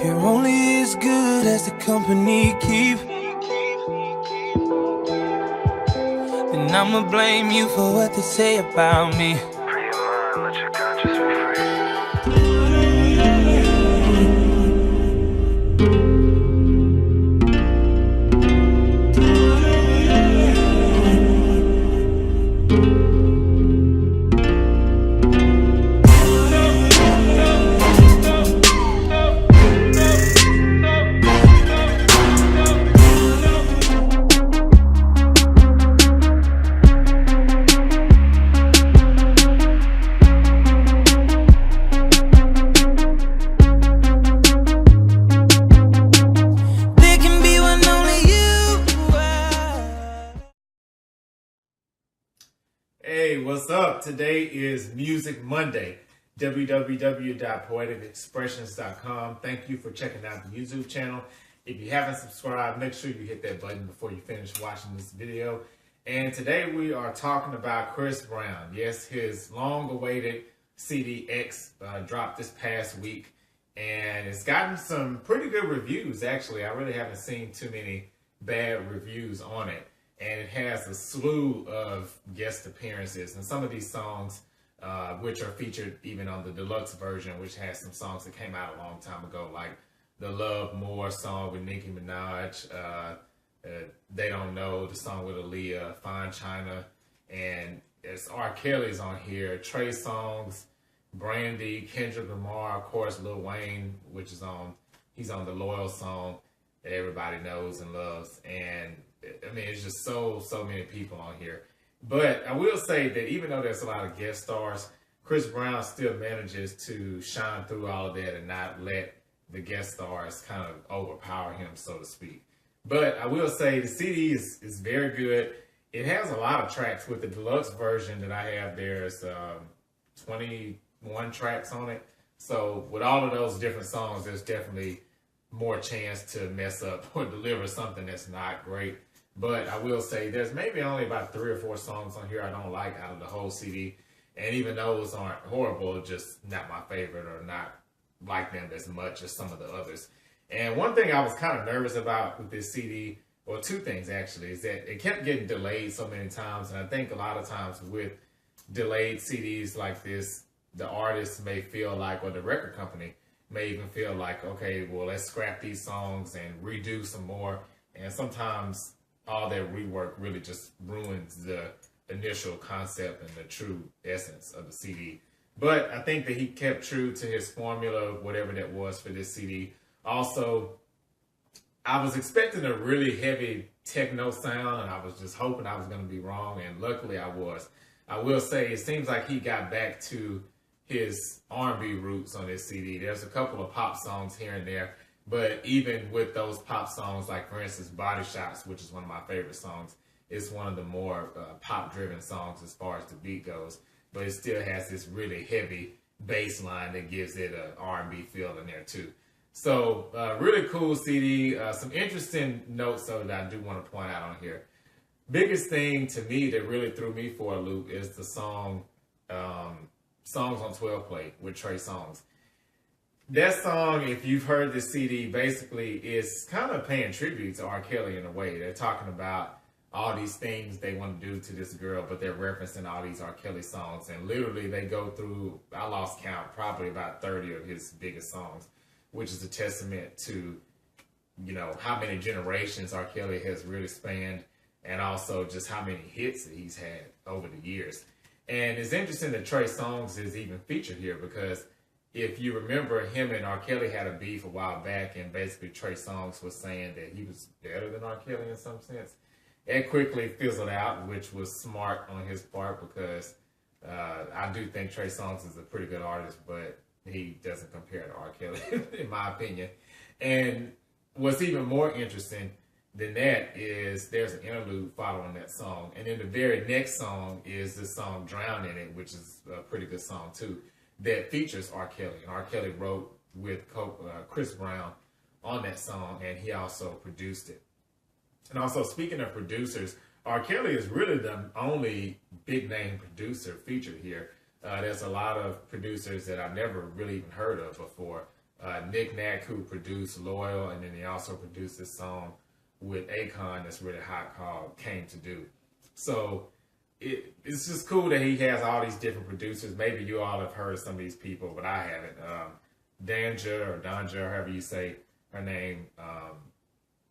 You're only as good as the company you keep. And I'ma blame you for what they say about me. Free your mind, let your conscience be free. There can be one only you are. Hey, what's up? Today is Music Monday. www.poeticexpressions.com. Thank you for checking out the YouTube channel. If you haven't subscribed, make sure you hit that button before you finish watching this video. And today we are talking about Chris Brown. Yes, his long-awaited CD X dropped this past week, and it's gotten some pretty good reviews, actually. I really haven't seen too many bad reviews on it. And it has a slew of guest appearances. And some of these songs, which are featured even on the deluxe version, which has some songs that came out a long time ago, like the Love More song with Nicki Minaj, They Don't Know, the song with Aaliyah, Fine China, and it's R. Kelly's on here, Trey Songz, Brandy, Kendrick Lamar, of course, Lil Wayne, he's on the Loyal song that everybody knows and loves. And I mean, it's just so many people on here. But I will say that even though there's a lot of guest stars, Chris Brown still manages to shine through all of that and not let the guest stars kind of overpower him, so to speak. But I will say the CD is very good. It has a lot of tracks. With the deluxe version that I have, there's 21 tracks on it. So with all of those different songs, there's definitely more chance to mess up or deliver something that's not great. But I will say there's maybe only about 3 or 4 songs on here I don't like out of the whole CD. And even those aren't horrible, just not my favorite or not like them as much as some of the others. And one thing I was kind of nervous about with this CD, or 2 things actually, is that it kept getting delayed so many times. And I think a lot of times with delayed CDs like this, the artist may feel like, or the record company may even feel like, okay, well, let's scrap these songs and redo some more. And sometimes all that rework really just ruins the initial concept and the true essence of the CD. But I think that he kept true to his formula, whatever that was for this CD. Also, I was expecting a really heavy techno sound, and I was just hoping I was going to be wrong, and luckily I was. I will say it seems like he got back to his R&B roots on this CD. There's a couple of pop songs here and there, but even with those pop songs, like for instance, Body Shots, which is one of my favorite songs, it's one of the more pop-driven songs as far as the beat goes, but it still has this really heavy bass line that gives it an R&B feel in there too. So really cool CD. Some interesting notes though that I do want to point out on here. Biggest thing to me that really threw me for a loop is the song Songs on 12 Play with Trey Songz. That song, if you've heard this CD, basically is kind of paying tribute to R. Kelly in a way. They're talking about all these things they want to do to this girl, but they're referencing all these R. Kelly songs. And literally they go through, I lost count, probably about 30 of his biggest songs, which is a testament to, you know, how many generations R. Kelly has really spanned, and also just how many hits that he's had over the years. And it's interesting that Trey Songz is even featured here, because if you remember, him and R. Kelly had a beef a while back, and basically Trey Songz was saying that he was better than R. Kelly in some sense. It quickly fizzled out, which was smart on his part, because I do think Trey Songz is a pretty good artist, but he doesn't compare to R. Kelly, in my opinion. And what's even more interesting than that is there's an interlude following that song. And then the very next song is the song Drown in It, which is a pretty good song too, that features R. Kelly. And R. Kelly wrote with Chris Brown on that song, and he also produced it. And also, speaking of producers, R. Kelly is really the only big name producer featured here. There's a lot of producers that I've never really even heard of before. Nick Nack, who produced Loyal, and then he also produced this song with Akon that's really hot called Came to Do. So it's just cool that he has all these different producers. Maybe you all have heard some of these people, but I haven't. Danja, however you say her name.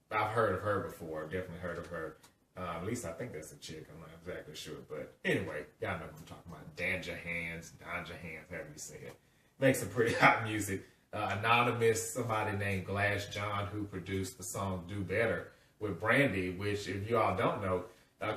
I've heard of her before. Definitely heard of her. At least I think that's a chick. I'm not exactly sure. But anyway, y'all know what I'm talking about. Danja Hands, however you say it. Makes some pretty hot music. Anonymous, somebody named Glass John, who produced the song Do Better with Brandy, which, if you all don't know,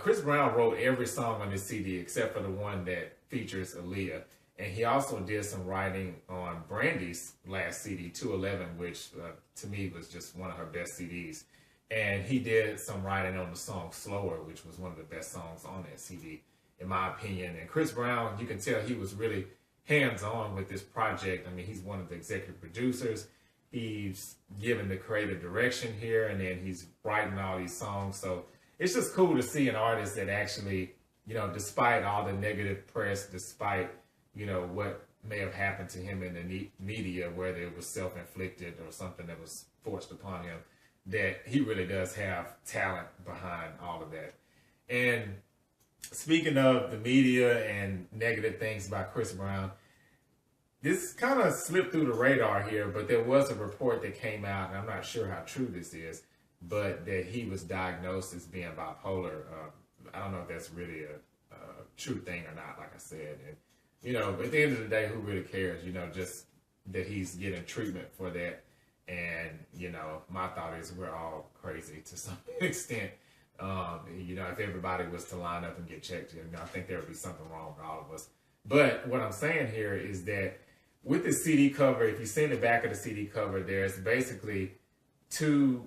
Chris Brown wrote every song on this CD except for the one that features Aaliyah. And he also did some writing on Brandy's last CD, 211, which to me was just one of her best CDs. And he did some writing on the song Slower, which was one of the best songs on that CD, in my opinion. And Chris Brown, you can tell he was really hands-on with this project. I mean, he's one of the executive producers. He's given the creative direction here, and then he's writing all these songs. So it's just cool to see an artist that actually, you know, despite all the negative press, despite, you know, what may have happened to him in the media, whether it was self-inflicted or something that was forced upon him, that he really does have talent behind all of that. And speaking of the media and negative things about Chris Brown, this kind of slipped through the radar here, but there was a report that came out, and I'm not sure how true this is, but that he was diagnosed as being bipolar. I don't know if that's really a true thing or not, like I said. And, you know, at the end of the day, who really cares? You know, just that he's getting treatment for that. And, you know, my thought is we're all crazy to some extent. You know, if everybody was to line up and get checked, you know, I think there would be something wrong with all of us. But what I'm saying here is that with the CD cover, if you see in the back of the CD cover, there's basically two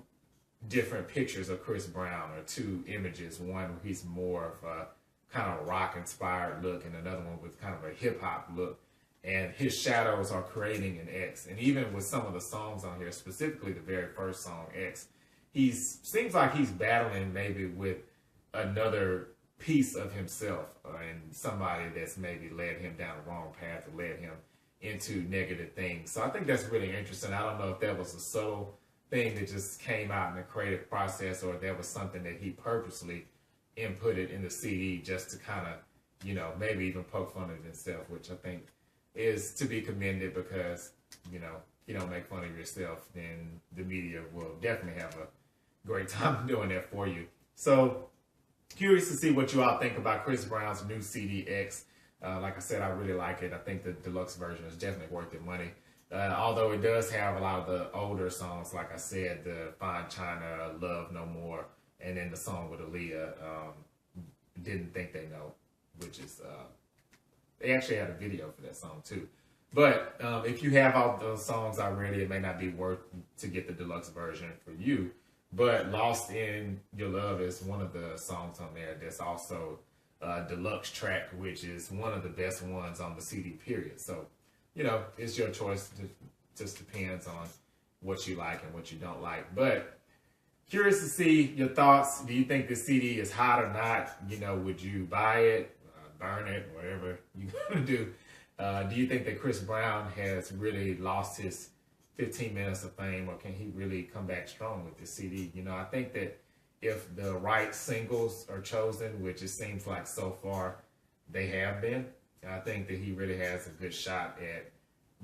different pictures of Chris Brown, or two images. One where he's more of a kind of rock-inspired look, and another one with kind of a hip-hop look. And his shadows are creating an X. And even with some of the songs on here, specifically the very first song, X, seems like he's battling maybe with another piece of himself, and somebody that's maybe led him down the wrong path or led him into negative things. So I think that's really interesting. I don't know if that was a subtle thing that just came out in the creative process, or if that was something that he purposely inputted in the CD just to kind of, you know, maybe even poke fun at himself, which I think is to be commended, because, you know, if you don't make fun of yourself, then the media will definitely have a great time doing that for you. So curious to see what you all think about Chris Brown's new CD X. Like I said, I really like it. I think the deluxe version is definitely worth the money. Although it does have a lot of the older songs, like I said, the Fine China, Love No More, and then the song with Aaliyah, Didn't Think They Know, which is, they actually had a video for that song too. But if you have all those songs already, it may not be worth to get the deluxe version for you. But Lost in Your Love is one of the songs on there that's also a deluxe track, which is one of the best ones on the CD, period. So, you know, it's your choice. It just depends on what you like and what you don't like. But curious to see your thoughts. Do you think the CD is hot or not? You know, would you buy it, burn it, whatever you're going to do? Do you think that Chris Brown has really lost his 15 minutes of fame, or can he really come back strong with this CD? You know, I think that if the right singles are chosen, which it seems like so far they have been, I think that he really has a good shot at,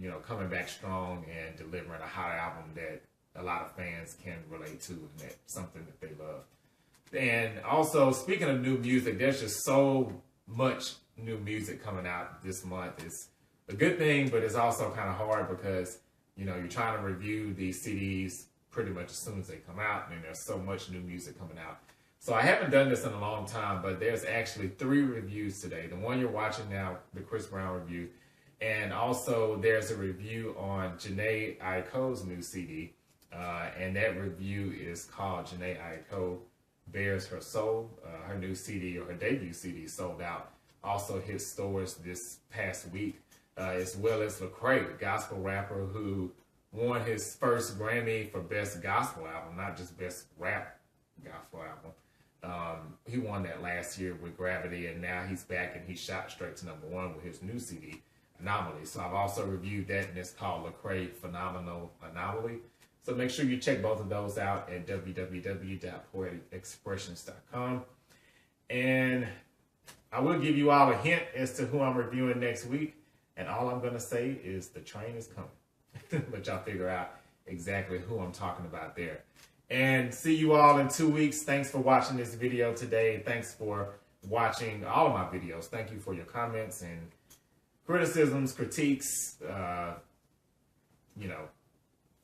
you know, coming back strong and delivering a hot album that a lot of fans can relate to, and that's something that they love. And also, speaking of new music, there's just so much new music coming out this month. It's a good thing, but it's also kind of hard because, you know, you're trying to review these CDs pretty much as soon as they come out, and there's so much new music coming out. So I haven't done this in a long time, but there's actually 3 reviews today. The one you're watching now, the Chris Brown review, and also there's a review on Jhené Aiko's new CD, and that review is called Jhené Aiko Bears Her Soul. Her new CD, or her debut CD, sold out. Also hit stores this past week, as well as Lecrae, gospel rapper who won his first Grammy for Best Gospel Album, not just Best Rap Gospel Album. He won that last year with Gravity, and now he's back and he shot straight to #1 with his new CD, Anomaly. So I've also reviewed that, and it's called Lecrae Phenomenal Anomaly. So make sure you check both of those out at www.poeticexpressions.com. And I will give you all a hint as to who I'm reviewing next week. And all I'm going to say is the train is coming. But y'all figure out exactly who I'm talking about there. And see you all in 2 weeks. Thanks for watching this video today. Thanks for watching all of my videos. Thank you for your comments and criticisms, critiques,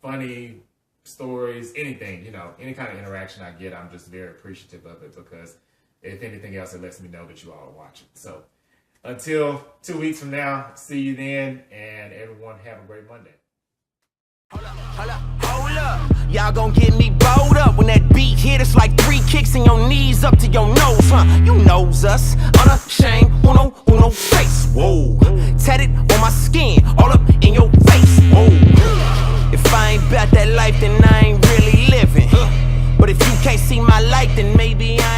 funny stories, anything, any kind of interaction I get, I'm just very appreciative of it, because if anything else, it lets me know that you all are watching. So until 2 weeks from now, see you then, and everyone have a great Monday. Hold up, y'all gon' get me bowled up when that beat hit. It's like 3 kicks and your knees up to your nose, huh? You knows us, unashamed, uno face. Whoa, tatted on my skin, all up in your face. Whoa, if I ain't about that life, then I ain't really living. But if you can't see my light, then maybe I